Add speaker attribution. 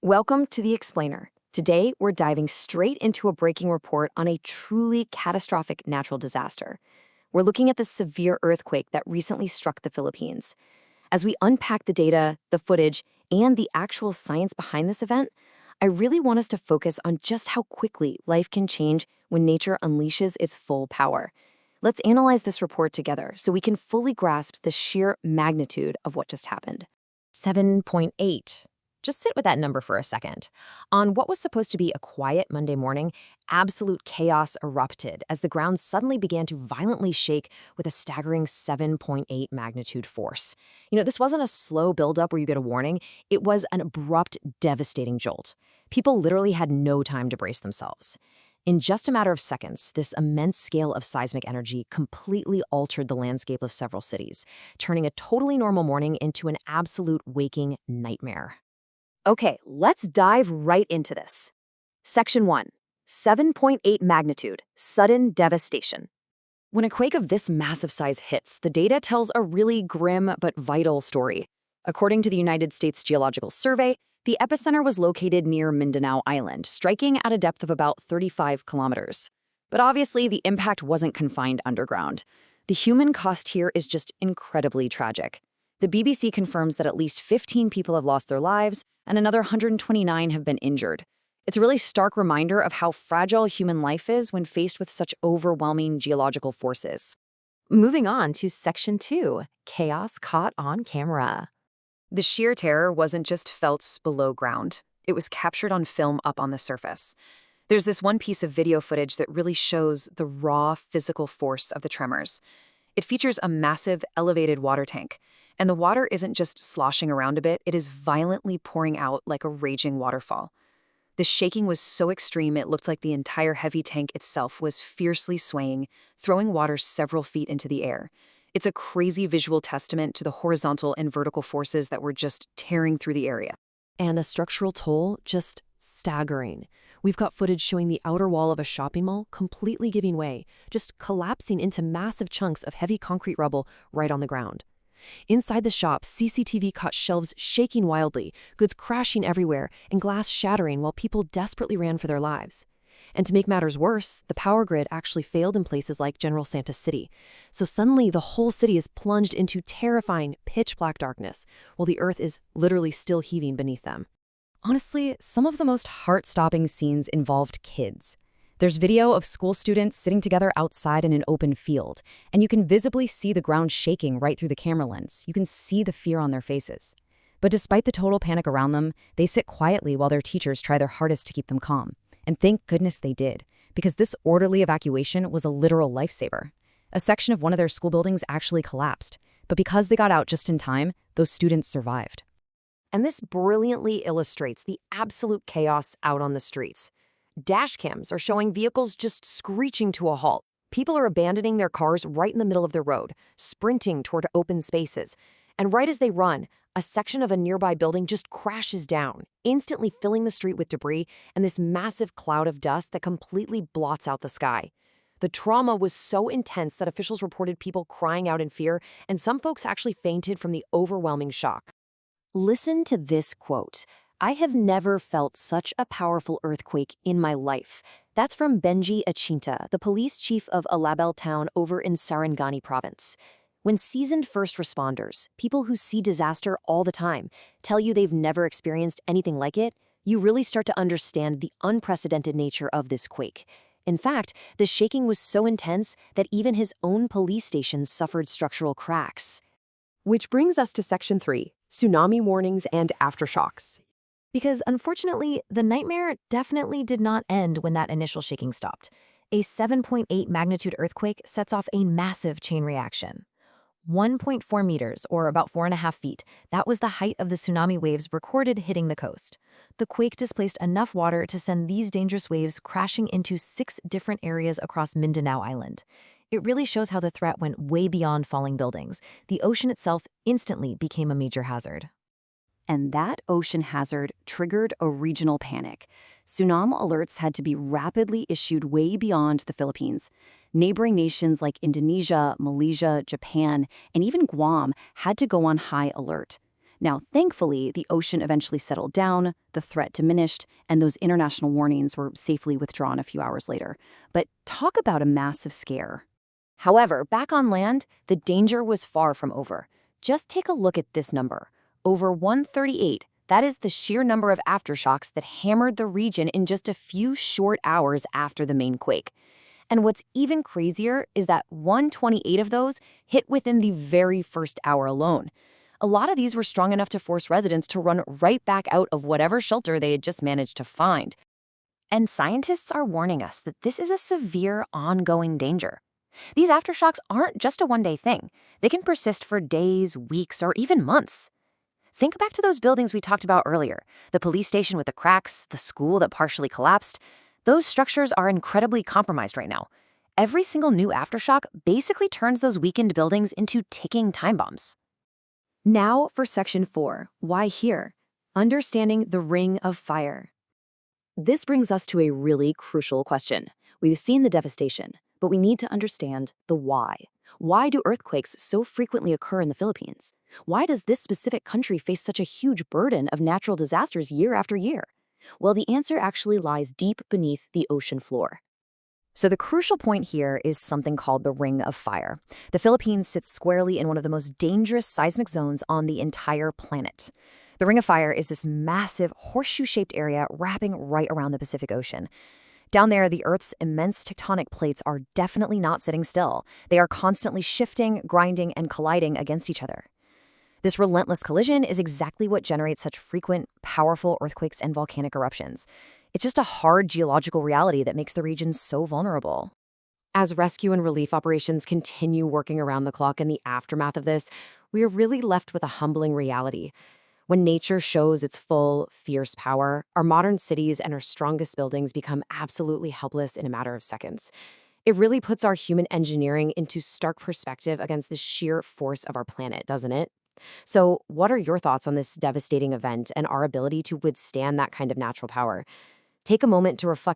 Speaker 1: Welcome to The Explainer. Today, we're diving straight into a breaking report on a truly catastrophic natural disaster. We're looking at the severe earthquake that recently struck the Philippines. As we unpack the data, the footage, and the actual science behind this event, I really want us to focus on just how quickly life can change when nature unleashes its full power. Let's analyze this report together so we can fully grasp the sheer magnitude of what just happened.
Speaker 2: 7.8. Just sit with that number for a second. On what was supposed to be a quiet Monday morning, absolute chaos erupted as the ground suddenly began to violently shake with a staggering 7.8 magnitude force. This wasn't a slow buildup where you get a warning. It was an abrupt, devastating jolt. People literally had no time to brace themselves. In just a matter of seconds, this immense scale of seismic energy completely altered the landscape of several cities, turning a totally normal morning into an absolute waking nightmare.
Speaker 1: Okay, let's dive right into this. Section 1. 7.8 magnitude, sudden devastation. When a quake of this massive size hits, the data tells a really grim but vital story. According to the United States Geological Survey, the epicenter was located near Mindanao Island, striking at a depth of about 35 kilometers. But obviously, the impact wasn't confined underground. The human cost here is just incredibly tragic. The BBC confirms that at least 15 people have lost their lives, and another 129 have been injured. It's a really stark reminder of how fragile human life is when faced with such overwhelming geological forces.
Speaker 2: Moving on to Section 2, chaos caught on camera.
Speaker 1: The sheer terror wasn't just felt below ground. It was captured on film up on the surface. There's this one piece of video footage that really shows the raw physical force of the tremors. It features a massive, elevated water tank. And the water isn't just sloshing around a bit, it is violently pouring out like a raging waterfall. The shaking was so extreme it looked like the entire heavy tank itself was fiercely swaying, throwing water several feet into the air. It's a crazy visual testament to the horizontal and vertical forces that were just tearing through the area.
Speaker 2: And the structural toll, just staggering. We've got footage showing the outer wall of a shopping mall completely giving way, just collapsing into massive chunks of heavy concrete rubble right on the ground. Inside the shop, CCTV caught shelves shaking wildly, goods crashing everywhere, and glass shattering while people desperately ran for their lives. And to make matters worse, the power grid actually failed in places like General Santos City. So suddenly, the whole city is plunged into terrifying, pitch-black darkness, while the earth is literally still heaving beneath them.
Speaker 1: Honestly, some of the most heart-stopping scenes involved kids. There's video of school students sitting together outside in an open field, and you can visibly see the ground shaking right through the camera lens. You can see the fear on their faces. But despite the total panic around them, they sit quietly while their teachers try their hardest to keep them calm. And thank goodness they did, because this orderly evacuation was a literal lifesaver. A section of one of their school buildings actually collapsed, but because they got out just in time, those students survived. And this brilliantly illustrates the absolute chaos out on the streets. Dash cams are showing vehicles just screeching to a halt. People are abandoning their cars right in the middle of the road, sprinting toward open spaces. And right as they run, a section of a nearby building just crashes down, instantly filling the street with debris and this massive cloud of dust that completely blots out the sky. The trauma was so intense that officials reported people crying out in fear, and some folks actually fainted from the overwhelming shock. Listen to this quote. "I have never felt such a powerful earthquake in my life." That's from Benji Achinta, the police chief of Alabel town over in Sarangani province. When seasoned first responders, people who see disaster all the time, tell you they've never experienced anything like it, you really start to understand the unprecedented nature of this quake. In fact, the shaking was so intense that even his own police stations suffered structural cracks.
Speaker 2: Which brings us to Section 3, tsunami warnings and aftershocks.
Speaker 1: Because unfortunately, the nightmare definitely did not end when that initial shaking stopped. A 7.8 magnitude earthquake sets off a massive chain reaction. 1.4 meters, or about 4.5 feet, that was the height of the tsunami waves recorded hitting the coast. The quake displaced enough water to send these dangerous waves crashing into 6 different areas across Mindanao Island. It really shows how the threat went way beyond falling buildings. The ocean itself instantly became a major hazard. And that ocean hazard triggered a regional panic. Tsunami alerts had to be rapidly issued way beyond the Philippines. Neighboring nations like Indonesia, Malaysia, Japan, and even Guam had to go on high alert. Now, thankfully, the ocean eventually settled down, the threat diminished, and those international warnings were safely withdrawn a few hours later. But talk about a massive scare.
Speaker 2: However, back on land, the danger was far from over. Just take a look at this number. Over 138. That is the sheer number of aftershocks that hammered the region in just a few short hours after the main quake. And what's even crazier is that 128 of those hit within the very first hour alone. A lot of these were strong enough to force residents to run right back out of whatever shelter they had just managed to find. And scientists are warning us that this is a severe, ongoing danger. These aftershocks aren't just a one-day thing. They can persist for days, weeks, or even months. Think back to those buildings we talked about earlier, the police station with the cracks, the school that partially collapsed. Those structures are incredibly compromised right now. Every single new aftershock basically turns those weakened buildings into ticking time bombs.
Speaker 1: Now for Section 4, Why Here? Understanding the Ring of Fire. This brings us to a really crucial question. We've seen the devastation, but we need to understand the why. Why do earthquakes so frequently occur in the Philippines? Why does this specific country face such a huge burden of natural disasters year after year? Well, the answer actually lies deep beneath the ocean floor. So the crucial point here is something called the Ring of Fire. The Philippines sits squarely in one of the most dangerous seismic zones on the entire planet. The Ring of Fire is this massive horseshoe-shaped area wrapping right around the Pacific Ocean. Down there, the Earth's immense tectonic plates are definitely not sitting still. They are constantly shifting, grinding, and colliding against each other. This relentless collision is exactly what generates such frequent, powerful earthquakes and volcanic eruptions. It's just a hard geological reality that makes the region so vulnerable. As rescue and relief operations continue working around the clock in the aftermath of this, we are really left with a humbling reality. When nature shows its full, fierce power, our modern cities and our strongest buildings become absolutely helpless in a matter of seconds. It really puts our human engineering into stark perspective against the sheer force of our planet, doesn't it? So, what are your thoughts on this devastating event and our ability to withstand that kind of natural power? Take a moment to reflect on